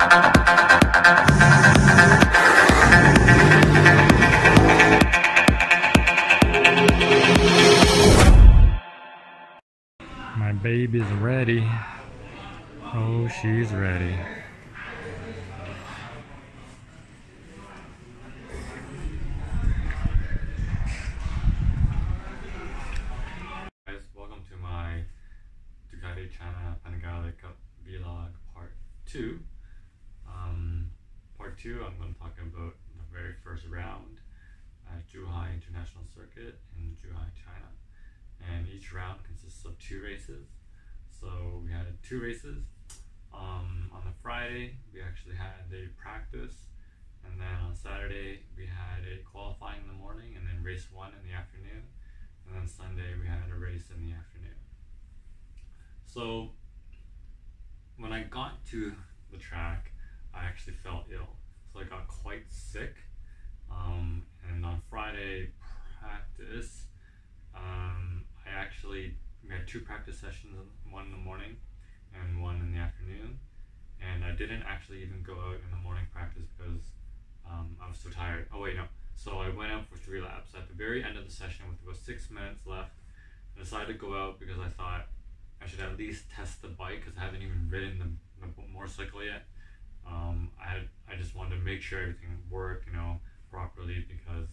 My baby's ready. Oh, she's ready. Guys, welcome to my Ducati China Panigale Cup vlog part 2. Part 2, I'm going to talk about the very first round at Zhuhai International Circuit in Zhuhai, China. And each round consists of 2 races. So we had 2 races. On the Friday, we actually had a practice, and then on Saturday, we had a qualifying in the morning, and then race 1 in the afternoon, and then Sunday, we had a race in the afternoon. So when I got to the track, I actually felt ill. So I got quite sick, and on Friday practice, we had 2 practice sessions, one in the morning and one in the afternoon, and I didn't actually even go out in the morning practice because I was so tired. Oh wait, no. So I went out for 3 laps. At the very end of the session, with about 6 minutes left, I decided to go out because I thought I should at least test the bike because I haven't even ridden the motorcycle yet. I just wanted to make sure everything worked, properly, because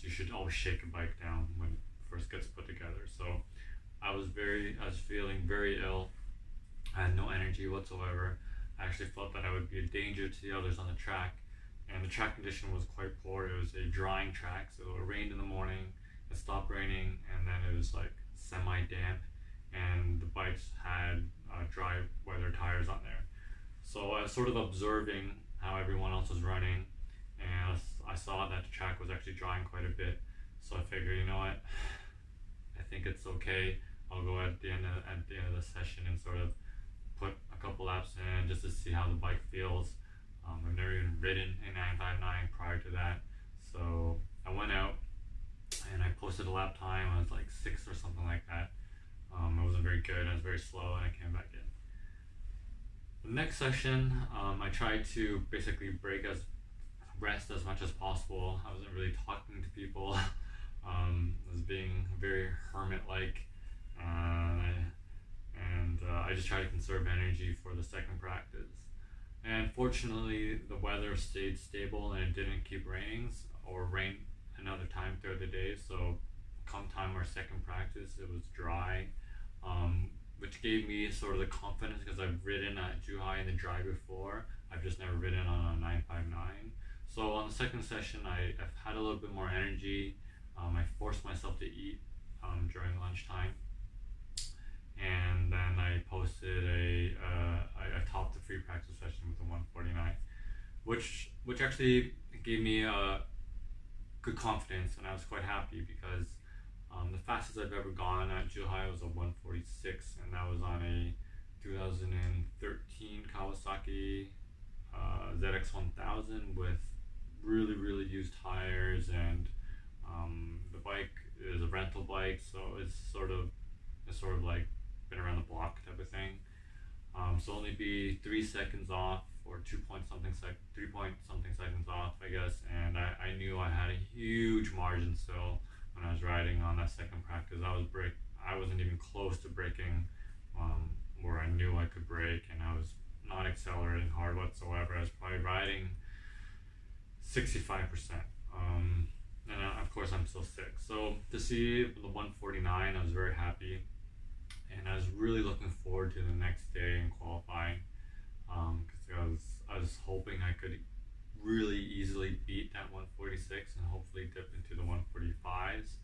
you should always shake a bike down when it first gets put together. So I was feeling very ill. I had no energy whatsoever. I actually felt that I would be a danger to the others on the track, and the track condition was quite poor. It was a drying track, so it rained in the morning, it stopped raining, and then it was like semi-damp, and the bikes had dry weather tires on there. So I was sort of observing how everyone else was running, and I saw that the track was actually drying quite a bit. So I figured, you know what, I think it's okay. I'll go at the end of the session and sort of put a couple laps in just to see how the bike feels. I've never even ridden a 959 prior to that, so I went out and I posted a lap time. I was like 6 or something like that. It wasn't very good. I was very slow, and I came back in. The next session, I tried to basically rest as much as possible. I wasn't really talking to people. I was being very hermit-like, and I just tried to conserve energy for the second practice. And fortunately, the weather stayed stable and it didn't keep raining or rain another time throughout the day. So come time our second practice, it was dry, which gave me sort of the confidence because I've ridden at Zhuhai in the dry before. I've just never ridden on a 959. So on the second session, I've had a little bit more energy. I forced myself to eat during lunchtime, and then I posted I topped the free practice session with a 149, which actually gave me good confidence, and I was quite happy because the fastest I've ever gone at Zhuhai was a 146, and that was on a 2013 Kawasaki ZX1000 with really used tires, and the bike is a rental bike, so it's sort of like been around the block type of thing. So only be 3 seconds off, or 3 point something seconds off, I guess, and I knew I had a huge margin still when I was riding on that second practice. I wasn't even close to braking where I knew I could brake, and I was not accelerating hard whatsoever. I was probably riding 65%. And of course I'm still sick. So to see the 149, I was very happy, and I was really looking forward to the next day in qualifying, because I was hoping I could really easily beat that 146 and hopefully dip into the 145s.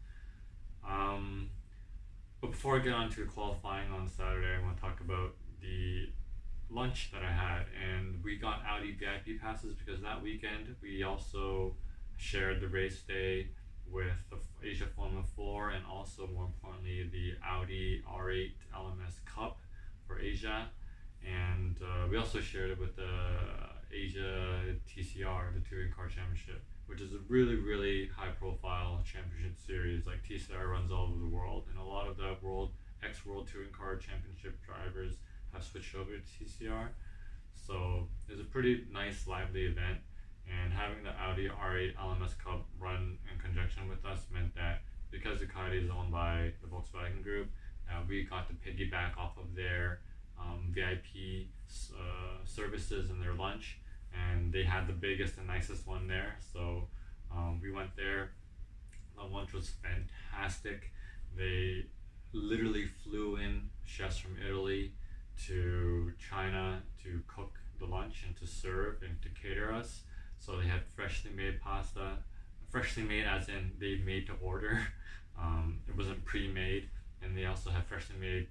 But before I get on to the qualifying on Saturday, I want to talk about the lunch that I had. And we got Audi VIP passes because that weekend we also shared the race day with the Asia Formula 4, and also more importantly the Audi R8 LMS Cup for Asia, and we also shared it with the Asia TCR, the Touring Car Championship, which is a really high profile championship series. Like, TCR runs all over the world, and a lot of the ex-World Touring Car Championship drivers have switched over to TCR. So pretty nice, lively event. And having the Audi R8 LMS Cup run in conjunction with us meant that because Ducati is owned by the Volkswagen Group, we got to piggyback off of their VIP services and their lunch, and they had the biggest and nicest one there. So we went there. The lunch was fantastic. They literally flew in chefs from Italy to China to cook the lunch and to serve and to cater us. So they had freshly made pasta, freshly made as in they made to order. It wasn't pre-made, and they also had freshly made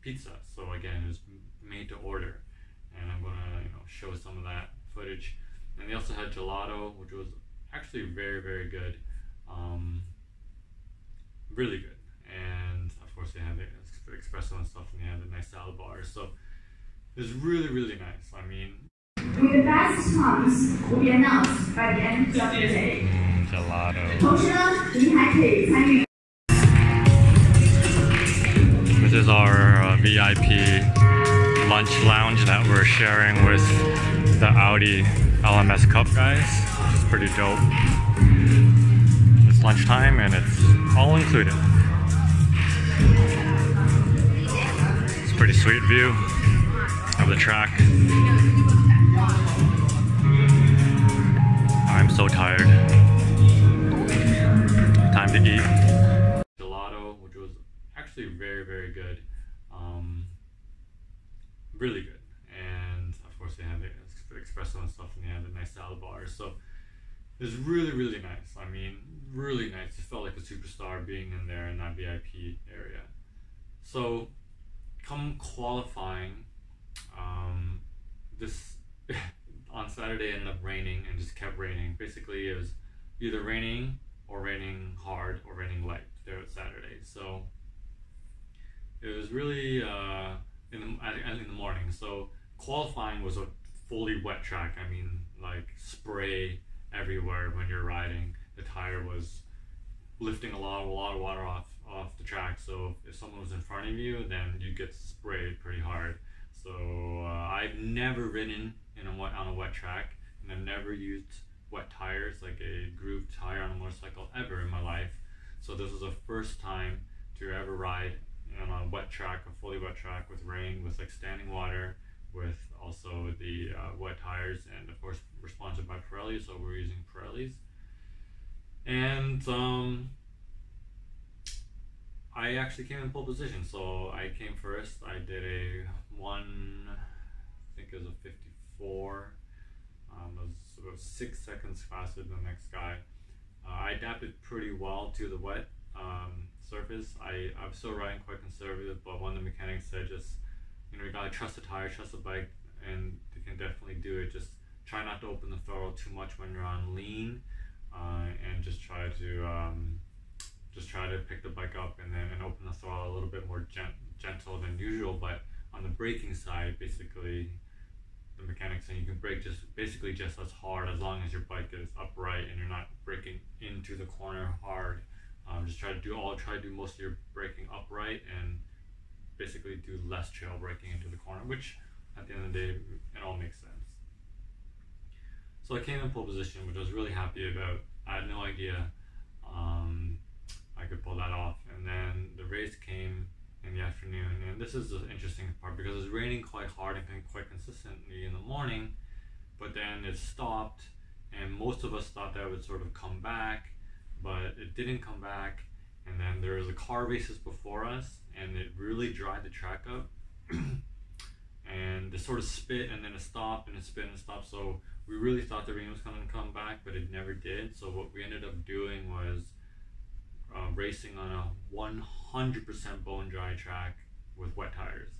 pizza. So again, it was made to order, and I'm gonna show some of that footage. And they also had gelato, which was actually very, very good, really good. And of course they had the espresso and stuff, and they had a nice salad bar. So it was really, really nice. I mean, with the best times will be announced by the end of the day. Gelato. 同时呢，您还可以参与。 This is our VIP lunch lounge that we're sharing with the Audi LMS Cup guys, which is pretty dope. It's lunchtime and it's all included. It's a pretty sweet view of the track. I'm so tired. Time to eat. Gelato, which was actually very, very good. Really good. And of course they had the espresso and stuff, and they had a nice salad bar. So it was really, really nice. I mean, really nice. It felt like a superstar being in there in that VIP area. So come qualifying, this on Saturday ended up raining and just kept raining. Basically, it was either raining or raining hard or raining light there at Saturday. So it was really in the morning. So qualifying was a fully wet track. I mean, like spray everywhere when you're riding. The tire was lifting a lot of water off the track. So if someone was in front of you, then you get sprayed pretty hard. So I've never ridden on a wet track, and I've never used wet tires, like a grooved tire on a motorcycle, ever in my life. So this was the first time to ever ride on a wet track, a fully wet track with rain, with like standing water, with also the wet tires, and of course we're sponsored by Pirelli, so we're using Pirellis. And I actually came in pole position, so I came first. I did a I think it was a 54. It was about 6 seconds faster than the next guy. I adapted pretty well to the wet surface. I'm still riding quite conservative, but one of the mechanics said just, you gotta trust the tire, trust the bike, and you can definitely do it. Just try not to open the throttle too much when you're on lean, and just try to pick the bike up and open the throttle a little bit more gentle than usual. But on the braking side, basically the mechanics saying you can brake just as hard as long as your bike is upright and you're not braking into the corner hard. Just try to do most of your braking upright and basically do less trail braking into the corner, which at the end of the day, it all makes sense. So I came in pole position, which I was really happy about. I had no idea I could pull that off. And then the race came in the afternoon, and this is the interesting part because it was raining quite hard and quite consistently in the morning, but then it stopped, and most of us thought that it would sort of come back, but it didn't come back. And then there was a car races before us, and it really dried the track up. And it sort of spit, and then it stopped, and it spit and it stopped. So we really thought the rain was going to come back, but it never did. So what we ended up doing was racing on a 100% bone dry track with wet tires.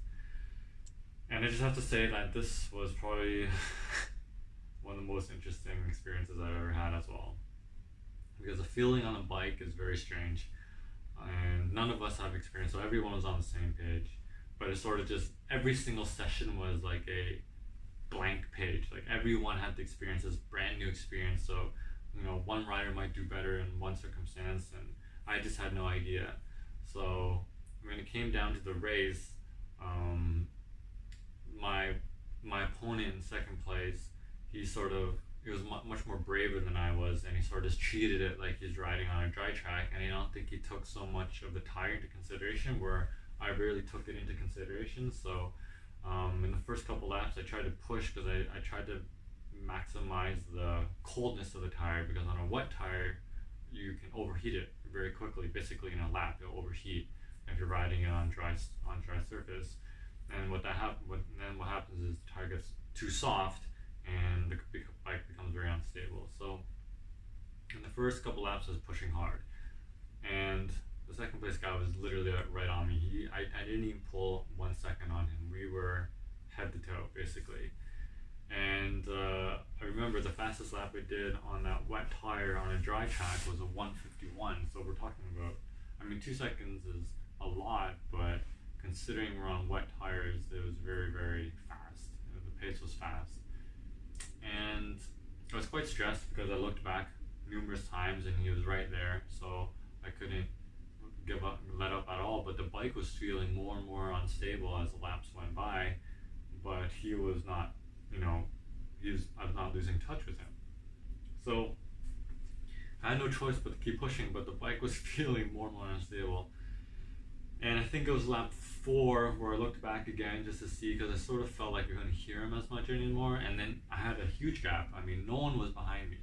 And I just have to say that this was probably one of the most interesting experiences I've ever had as well, because the feeling on a bike is very strange, and none of us have experience, so everyone was on the same page. But it sort of just, every single session was like a blank page. Like everyone had the experience, this brand new experience. So, one rider might do better in one circumstance, and I just had no idea. So when it came down to the race, my my opponent in second place, he was much more braver than I was, and he sort of just treated it like he's riding on a dry track, and I don't think he took so much of the tire into consideration, where I really took it into consideration. So in the first couple laps, I tried to push because I tried to maximize the coldness of the tire, because on a wet tire, you can overheat it very quickly. Basically, in a lap, it'll overheat if you're riding it on dry surface. And what happens is the tire gets too soft, and the bike becomes very unstable. So in the first couple laps, I was pushing hard, and the second place guy was literally right on me. I didn't even pull 1 second on him. We were head to toe, basically. And I remember the fastest lap we did on that wet tire on a dry track was a 1:51. So we're talking about, 2 seconds is a lot, but considering we're on wet tires, it was very, very fast. The pace was fast. And I was quite stressed because I looked back numerous times and he was right there. So I couldn't let up at all. But the bike was feeling more and more unstable as the laps went by. But he was not, I was not losing touch with him. So I had no choice but to keep pushing, but the bike was feeling more and more unstable. And I think it was lap 4 where I looked back again just to see, because I sort of felt like I couldn't hear him as much anymore. And then I had a huge gap. No one was behind me.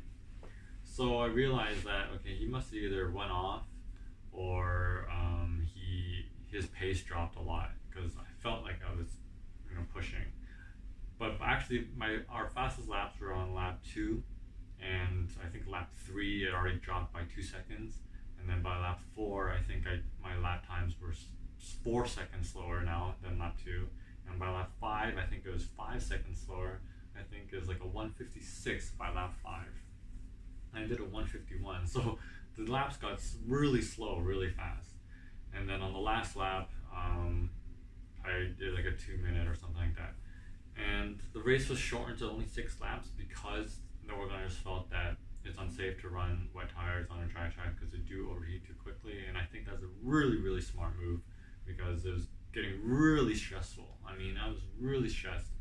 So I realized that, okay, he must have either went off or his pace dropped a lot, because I felt like I was pushing. But actually our fastest laps were on lap 2, and I think lap 3 it already dropped by 2 seconds, and then by lap 4 I think my lap times were 4 seconds slower now than lap 2, and by lap 5 I think it was 5 seconds slower. I think it was like a 1:56 by lap 5. I did a 1:51, so the laps got really slow, really fast. And then on the last lap, I did like a 2-minute or something like that. And the race was shortened to only 6 laps because the organizers felt that it's unsafe to run wet tires on a dry track because they do overheat too quickly. And I think that's a really, really smart move, because it was getting really stressful. I was really stressed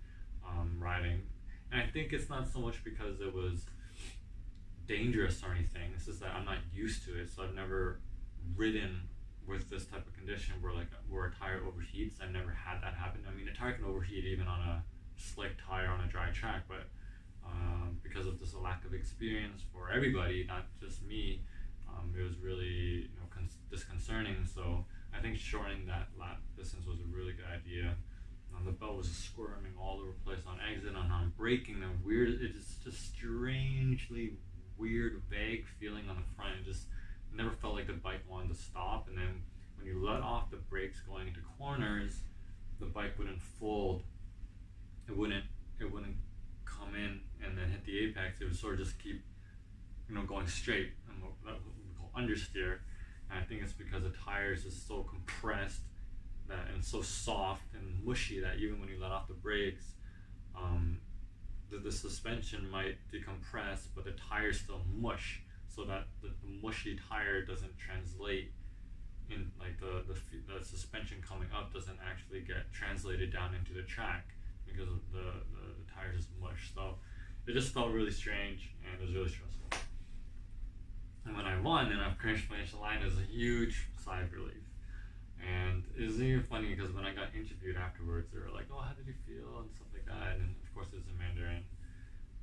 riding. And I think it's not so much because it was dangerous or anything. It's just that I'm not used to it, so I've never ridden with this type of condition where a tire overheats. I've never had that happen. A tire can overheat even on a slick tire on a dry track, but because of this lack of experience for everybody, not just me, it was really disconcerting. So I think shortening that lap distance was a really good idea. The belt was squirming all over the place on exit, on braking. It's just strangely weird, vague feeling on the front. It just never felt like the bike wanted to stop. And then when you let off the brakes going into corners, the bike wouldn't fold. It wouldn't come in and then hit the apex. It would sort of just keep, going straight, and that we call understeer. And I think it's because the tires is so compressed and so soft and mushy that even when you let off the brakes, the suspension might decompress, but the tires still mush, so that the mushy tire doesn't translate in, like the suspension coming up doesn't actually get translated down into the track, because of the tires is mush. So it just felt really strange, and it was really stressful. And when I won and I finished the line, it was a huge sigh of relief. And it was even funny because when I got interviewed afterwards, they were like, "Oh, how did you feel?" and stuff like that. And of course, it was in Mandarin.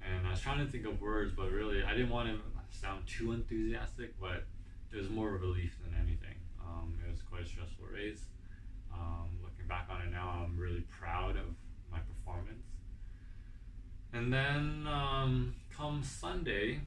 And I was trying to think of words, but really, I didn't want to sound too enthusiastic. But it was more relief than anything. It was quite a stressful race. Looking back on it now, I'm really proud of my performance. And then come Sunday,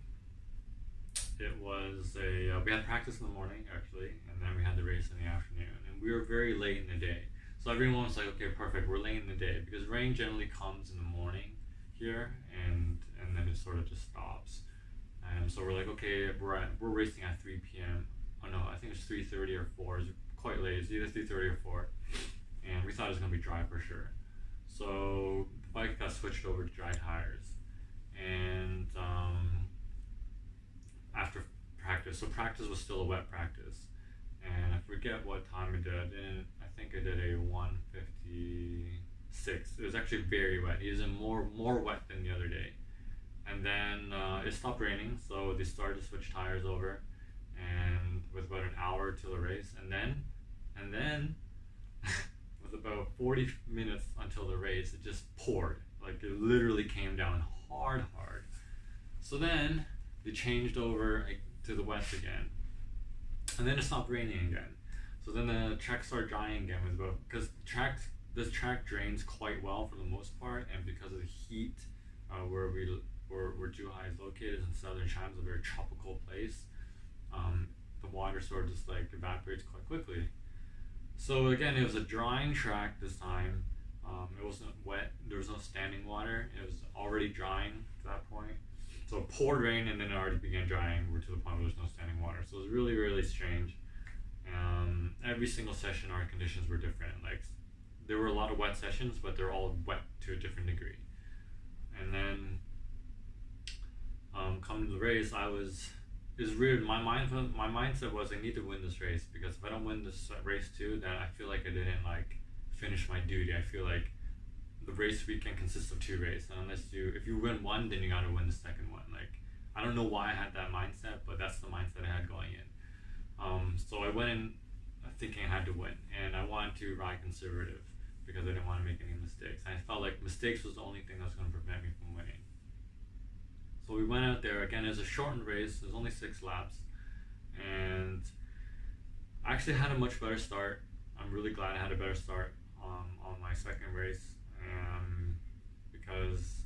it was we had practice in the morning actually, and then we had the race in the afternoon, and we were very late in the day. So everyone was like, "Okay, perfect, we're late in the day," because rain generally comes in the morning here, and then it sort of just stops. And so we're like, okay, we're racing at 3 p.m. Oh no, I think it's 3:30 or 4. It's quite late. It's either 3:30 or 4, and we thought it was gonna be dry for sure. So the bike got switched over to dry tires, and after practice, so practice was still a wet practice, and I forget what time I did. I think I did a 1:56 sticks. It was actually very wet. It was more wet than the other day. And then it stopped raining, so they started to switch tires over, and with about an hour till the race, and then with about 40 minutes until the race, it just poured. Like it literally came down hard. So then they changed over to the wet again, and then it stopped raining again. So then the track started drying again, because this track drains quite well for the most part, and because of the heat, where Zhuhai is located in southern China, is a very tropical place. The water sort of just like evaporates quite quickly. So again, it was a drying track this time. It wasn't wet. There was no standing water. It was already drying to that point. So it poured rain, and then it already began drying to the point where there's no standing water. So it was really, really strange. Every single session, our conditions were different. Like there were a lot of wet sessions, but they're all wet to a different degree. And then coming to the race, it was weird. My mindset was I need to win this race, because if I don't win this race too, then I feel like I didn't like finish my duty. I feel like the race weekend consists of 2 races, and if you win one, then you gotta win the second one. Like I don't know why I had that mindset, but that's the mindset I had going in. So I went in thinking I had to win, and I wanted to ride conservative because I didn't want to make any mistakes. I felt like mistakes was the only thing that was going to prevent me from winning. So we went out there again. It was a shortened race. It was only 6 laps, and I actually had a much better start. I'm really glad I had a better start on my second race, because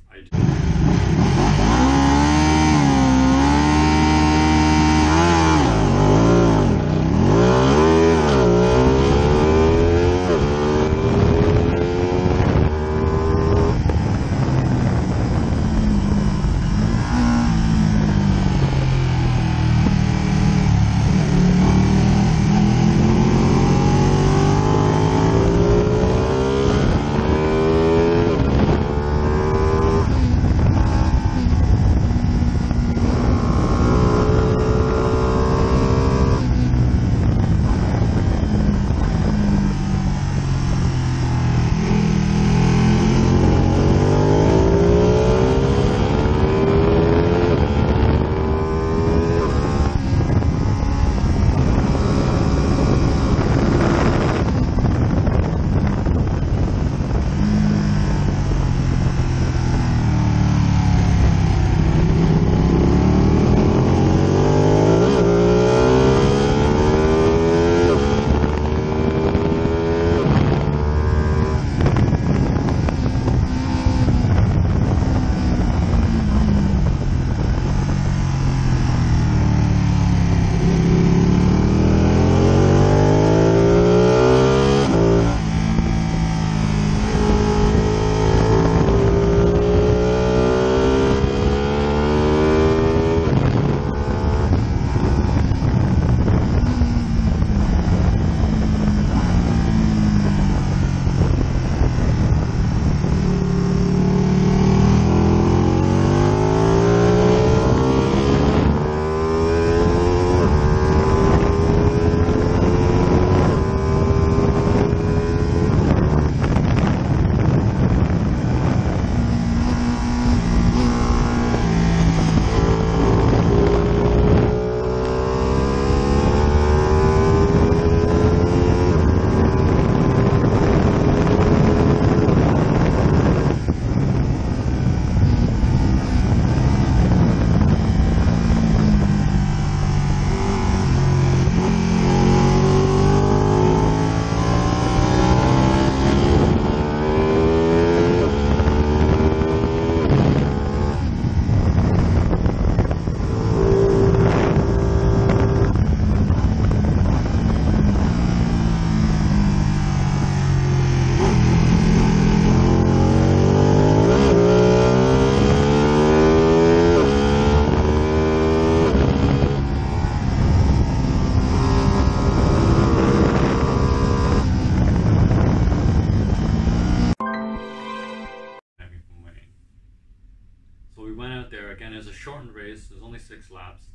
shortened race. It was only 6 laps,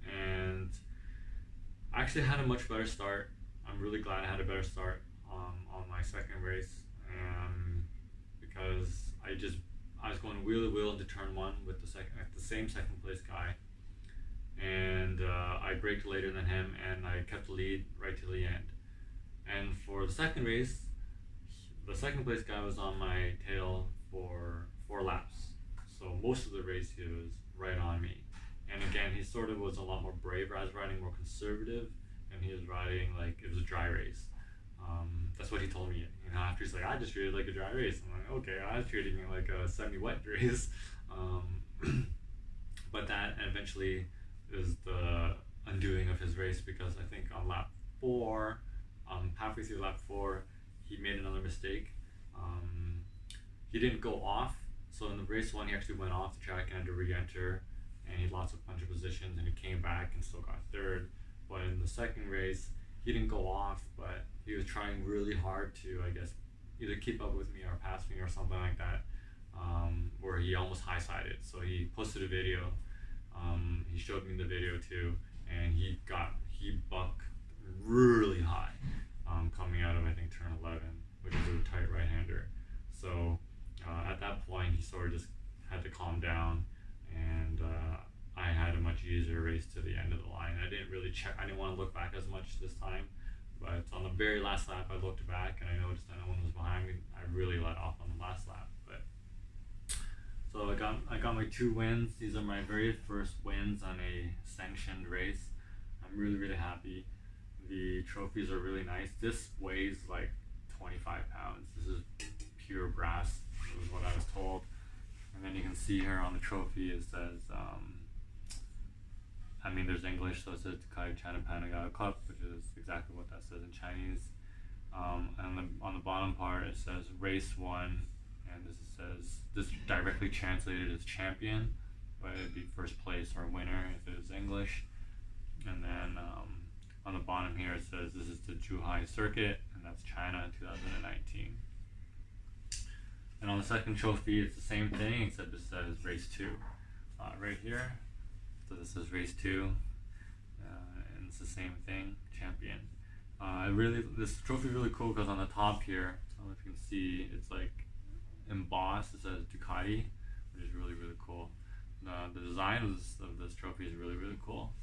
and I actually had a much better start. I'm really glad I had a better start on my second race, because I was going wheelie wheel into turn one with the same second place guy, and I braked later than him, and I kept the lead right to the end. And for the second race, the second place guy was on my tail for 4 laps, so most of the race he was right on me. And again, he sort of was a lot more brave. I was riding more conservative, and he was riding like it was a dry race. That's what he told me. After he's like, I just treated it like a dry race. I'm like, okay, I was treating it like a semi-wet race. But that eventually is the undoing of his race, because I think on lap 4, halfway through lap 4, he made another mistake. He didn't go off. So in the race 1, he actually went off the track and had to re-enter, and he lost a bunch of positions, and he came back and still got third. But in the second race, he didn't go off, but he was trying really hard to, I guess, either keep up with me or pass me or something like that, where he almost high-sided. So he posted a video. He showed me the video too, and he bucked really high, coming out of, I think, turn 11, which is a tight right-hander. So at that point, he sort of just had to calm down, and I had a much easier race to the end of the line. I didn't really check. I didn't want to look back as much this time, but on the very last lap, I looked back and I noticed that no one was behind me. I really let off on the last lap. But so I got my 2 wins. These are my very first wins on a sanctioned race. I'm really happy. The trophies are really nice. This weighs like 25 pounds. This is pure brass, is what I was told. And then you can see here on the trophy it says, there's English, so it says Ducati China Panigale Cup, which is exactly what that says in Chinese. And on the bottom part it says race 1, and this directly translated as champion, but it'd be first place or winner if it was English. And then on the bottom here it says this is the Zhuhai circuit, and that's China 2019. And on the second trophy, it's the same thing, except it says race 2 right here. So this is race 2, and it's the same thing, champion. This trophy is really cool because on the top here, I don't know if you can see, it's like embossed. It says Ducati, which is really cool. The design of this trophy is really cool.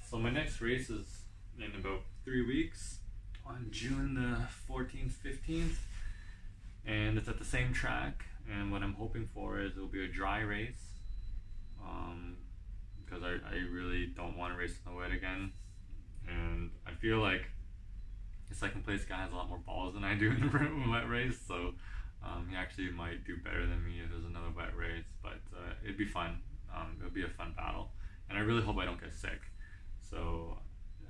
So my next race is in about 3 weeks, on June the 14th, 15th. And it's at the same track, and what I'm hoping for is it'll be a dry race, because I really don't want to race in the wet again, and I feel like the second place guy has a lot more balls than I do in the wet race, so he actually might do better than me if there's another wet race, but it'd be fun. It'll be a fun battle, and I really hope I don't get sick. So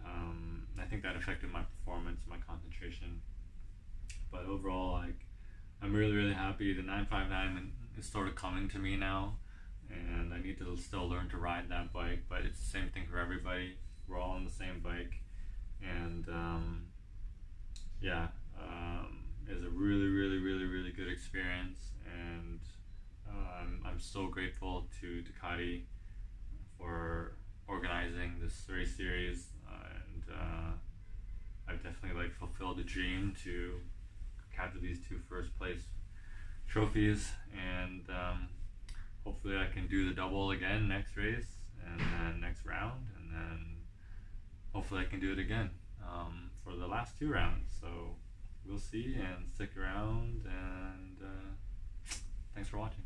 I think that affected my performance, my concentration, but overall, I'm really happy. The 959 is sort of coming to me now, and I need to still learn to ride that bike, but it's the same thing for everybody. We're all on the same bike, and it's a really good experience, and I'm so grateful to Ducati for organizing this race series, and I've definitely fulfilled the dream to capture these 2 first place trophies, and hopefully I can do the double again next race, and then next round, and then hopefully I can do it again for the last 2 rounds. So we'll see, and stick around, and thanks for watching.